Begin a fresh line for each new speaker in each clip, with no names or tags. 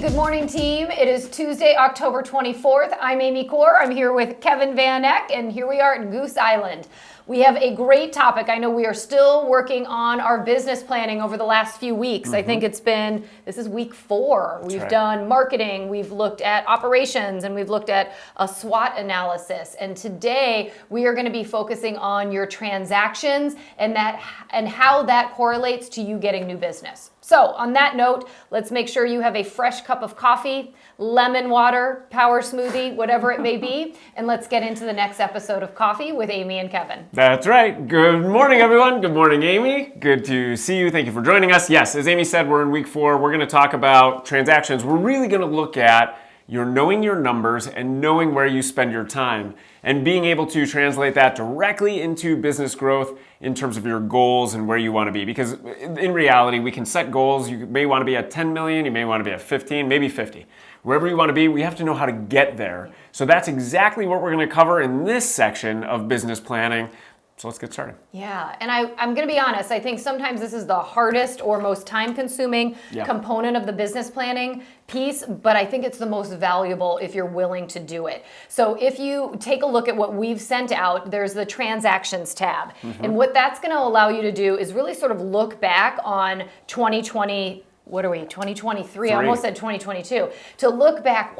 Good morning, team. It is Tuesday, October 24th. I'm Amy Corr. I'm here with Kevin Van Eck, and here we are at Goose Island. We have a great topic. I know we are still working on our business planning over the last few weeks. I think this is week 4. We've done marketing, we've looked at operations, and we've looked at a SWOT analysis. And today we are going to be focusing on your transactions and how that correlates to you getting new business. So on that note, let's make sure you have a fresh cup of coffee, lemon water, power smoothie, whatever it may be, and let's get into the next episode of Coffee with Amy and Kevin.
That's right. Good morning, everyone. Good morning, Amy. Good to see you. Thank you for joining us. Yes, as Amy said, we're in week 4. We're going to talk about transactions. We're really going to look at knowing your numbers and knowing where you spend your time and being able to translate that directly into business growth in terms of your goals and where you want to be. Because in reality, we can set goals. You may want to be at 10 million, you may want to be at 15, maybe 50. Wherever you want to be, we have to know how to get there. So that's exactly what we're going to cover in this section of business planning. So let's get started.
Yeah, and I'm going to be honest, I think sometimes this is the hardest or most time-consuming component of the business planning piece, but I think it's the most valuable if you're willing to do it. So if you take a look at what we've sent out, there's the transactions tab. And what that's going to allow you to do is really sort of look back on 2020. What are we, 2023? I almost said 2022. To look back,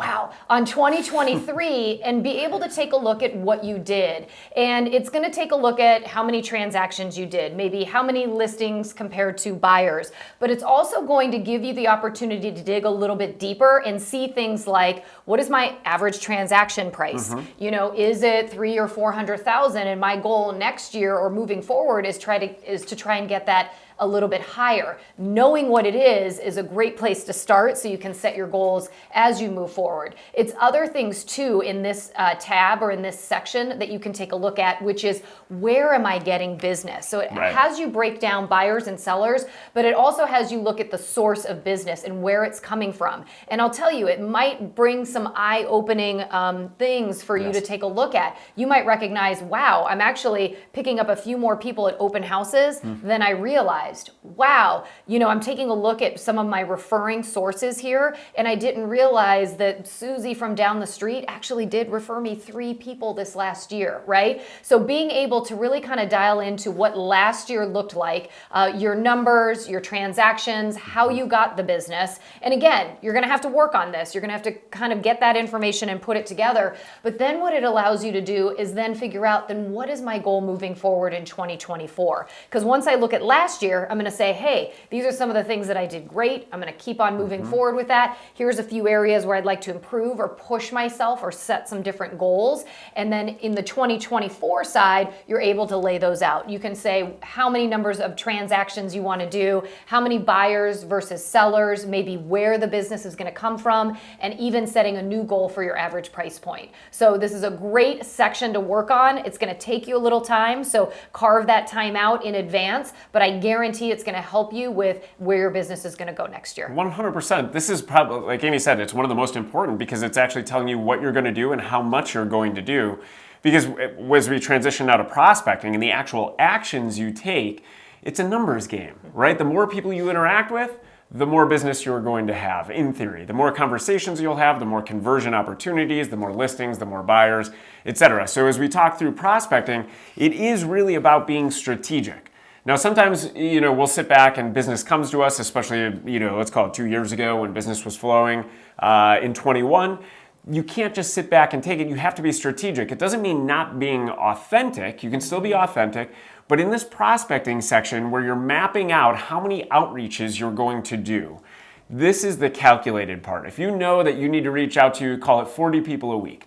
on 2023 and be able to take a look at what you did. And it's going to take a look at how many transactions you did, maybe how many listings compared to buyers. But it's also going to give you the opportunity to dig a little bit deeper and see things like, what is my average transaction price? Is it 300,000 or 400,000? And my goal next year or moving forward is to try and get that a little bit higher. Knowing what it is a great place to start so you can set your goals as you move forward. It's other things too in this tab or in this section that you can take a look at, which is where am I getting business? So it has you break down buyers and sellers, but it also has you look at the source of business and where it's coming from. And I'll tell you, it might bring some eye-opening things for you to take a look at. You might recognize, wow, I'm actually picking up a few more people at open houses than I realized. Wow, I'm taking a look at some of my referring sources here, and I didn't realize that Susie from down the street actually did refer me 3 people this last year, right? So being able to really kind of dial into what last year looked like, your numbers, your transactions, how you got the business. And again, you're going to have to work on this. You're going to have to kind of get that information and put it together. But then what it allows you to do is then figure out, then what is my goal moving forward in 2024? Because once I look at last year, I'm going to say, hey, these are some of the things that I did great. I'm going to keep on moving forward with that. Here's a few areas where I'd like to improve or push myself or set some different goals. And then in the 2024 side, you're able to lay those out. You can say how many numbers of transactions you want to do, how many buyers versus sellers, maybe where the business is going to come from, and even setting a new goal for your average price point. So this is a great section to work on. It's going to take you a little time, so carve that time out in advance, but I guarantee it's going to help you with where your business is going to go next year.
100%. This is probably, like Amy said, it's one of the most important because it's actually telling you what you're going to do and how much you're going to do. Because as we transition out of prospecting and the actual actions you take, it's a numbers game, right? The more people you interact with, the more business you're going to have, in theory. The more conversations you'll have, the more conversion opportunities, the more listings, the more buyers, etc. So as we talk through prospecting, it is really about being strategic. Now, sometimes, we'll sit back and business comes to us, especially, let's call it 2 years ago when business was flowing in 21. You can't just sit back and take it. You have to be strategic. It doesn't mean not being authentic. You can still be authentic. But in this prospecting section where you're mapping out how many outreaches you're going to do, this is the calculated part. If you know that you need to reach out to, call it 40 people a week,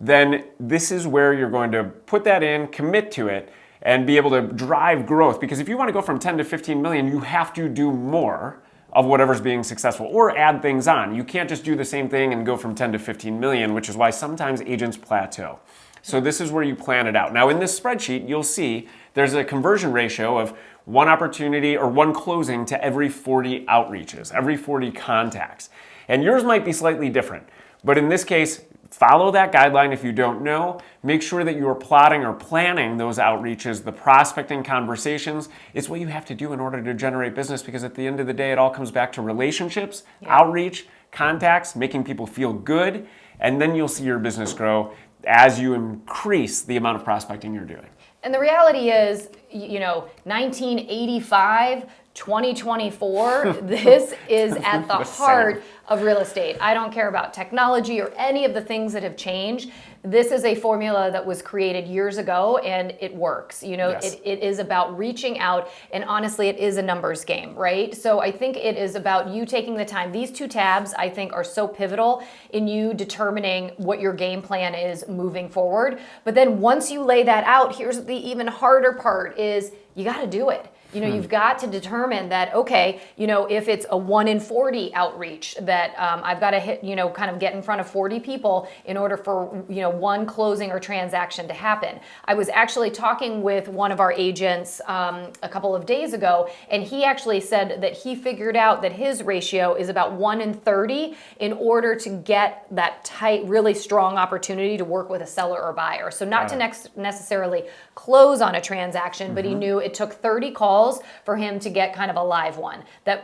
then this is where you're going to put that in, commit to it, and be able to drive growth. Because if you want to go from 10 to 15 million, you have to do more of whatever's being successful or add things on. You can't just do the same thing and go from 10 to 15 million, which is why sometimes agents plateau. So this is where you plan it out. Now in this spreadsheet, you'll see there's a conversion ratio of 1 opportunity or 1 closing to every 40 outreaches, every 40 contacts. And yours might be slightly different, but in this case, follow that guideline if you don't know. Make sure that you are plotting or planning those outreaches, the prospecting conversations. It's what you have to do in order to generate business because at the end of the day, it all comes back to relationships, outreach, contacts, making people feel good, and then you'll see your business grow as you increase the amount of prospecting you're doing.
And the reality is, 1985, 2024, this is at the heart of real estate. I don't care about technology or any of the things that have changed. This is a formula that was created years ago and it works.
Yes.
It is about reaching out, and honestly, it is a numbers game, right? So I think it is about you taking the time. These 2 tabs, I think, are so pivotal in you determining what your game plan is moving forward. But then once you lay that out, here's the even harder part is you got to do it. You've got to determine that, okay, if it's a 1 in 40 outreach that I've got to hit, kind of get in front of 40 people in order for, one closing or transaction to happen. I was actually talking with one of our agents a couple of days ago, and he actually said that he figured out that his ratio is about 1 in 30 in order to get that tight, really strong opportunity to work with a seller or buyer. So not to necessarily close on a transaction, but he knew it took 30 calls for him to get kind of a live one that,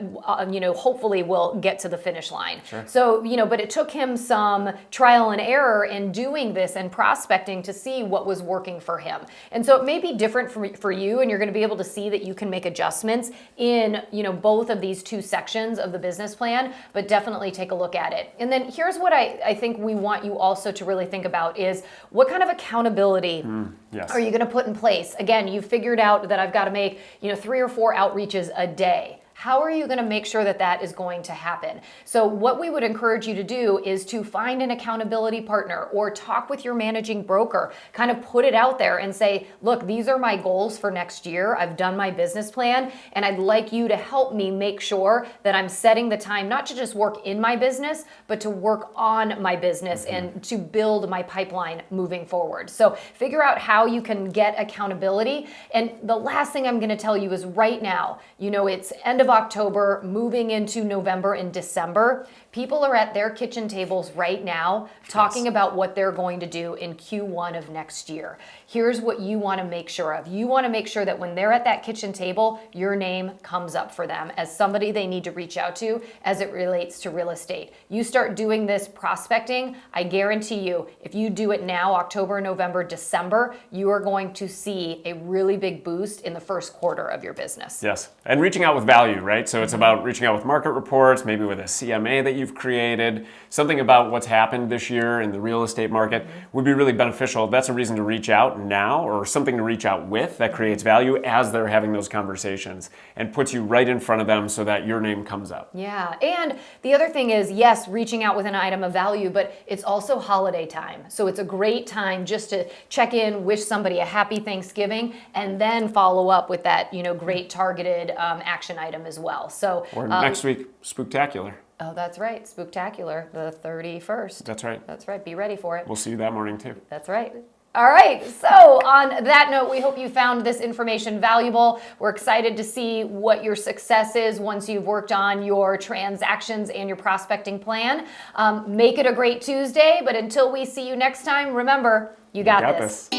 hopefully will get to the finish line.
Sure.
So, but it took him some trial and error in doing this and prospecting to see what was working for him. And so it may be different for you, and you're going to be able to see that you can make adjustments in, both of these 2 sections of the business plan, but definitely take a look at it. And then here's what I think we want you also to really think about is what kind of accountability are you going to put in place? Again, you figured out that I've got to make, 3 or 4 outreaches a day. How are you going to make sure that that is going to happen? So what we would encourage you to do is to find an accountability partner or talk with your managing broker, kind of put it out there and say, look, these are my goals for next year. I've done my business plan, and I'd like you to help me make sure that I'm setting the time not to just work in my business, but to work on my business and to build my pipeline moving forward. So figure out how you can get accountability. And the last thing I'm going to tell you is right now, it's end of October, moving into November and December. People are at their kitchen tables right now talking about what they're going to do in Q1 of next year. Here's what you want to make sure of. You want to make sure that when they're at that kitchen table, your name comes up for them as somebody they need to reach out to as it relates to real estate. You start doing this prospecting, I guarantee you, if you do it now, October, November, December, you are going to see a really big boost in the first quarter of your business.
Yes, and reaching out with value, right? So it's about reaching out with market reports, maybe with a CMA that you've created, something about what's happened this year in the real estate market would be really beneficial. That's a reason to reach out now, or something to reach out with that creates value as they're having those conversations and puts you right in front of them so that your name comes up.
Yeah, and the other thing is, yes, reaching out with an item of value, but it's also holiday time. So it's a great time just to check in, wish somebody a happy Thanksgiving, and then follow up with that, great targeted action item as well. So
or next week, Spooktacular.
Oh, that's right. Spooktacular, the 31st.
That's right.
That's right. Be ready for it.
We'll see you that morning too.
That's right. All right. So on that note, we hope you found this information valuable. We're excited to see what your success is once you've worked on your transactions and your prospecting plan. Make it a great Tuesday. But until we see you next time, remember, you got this.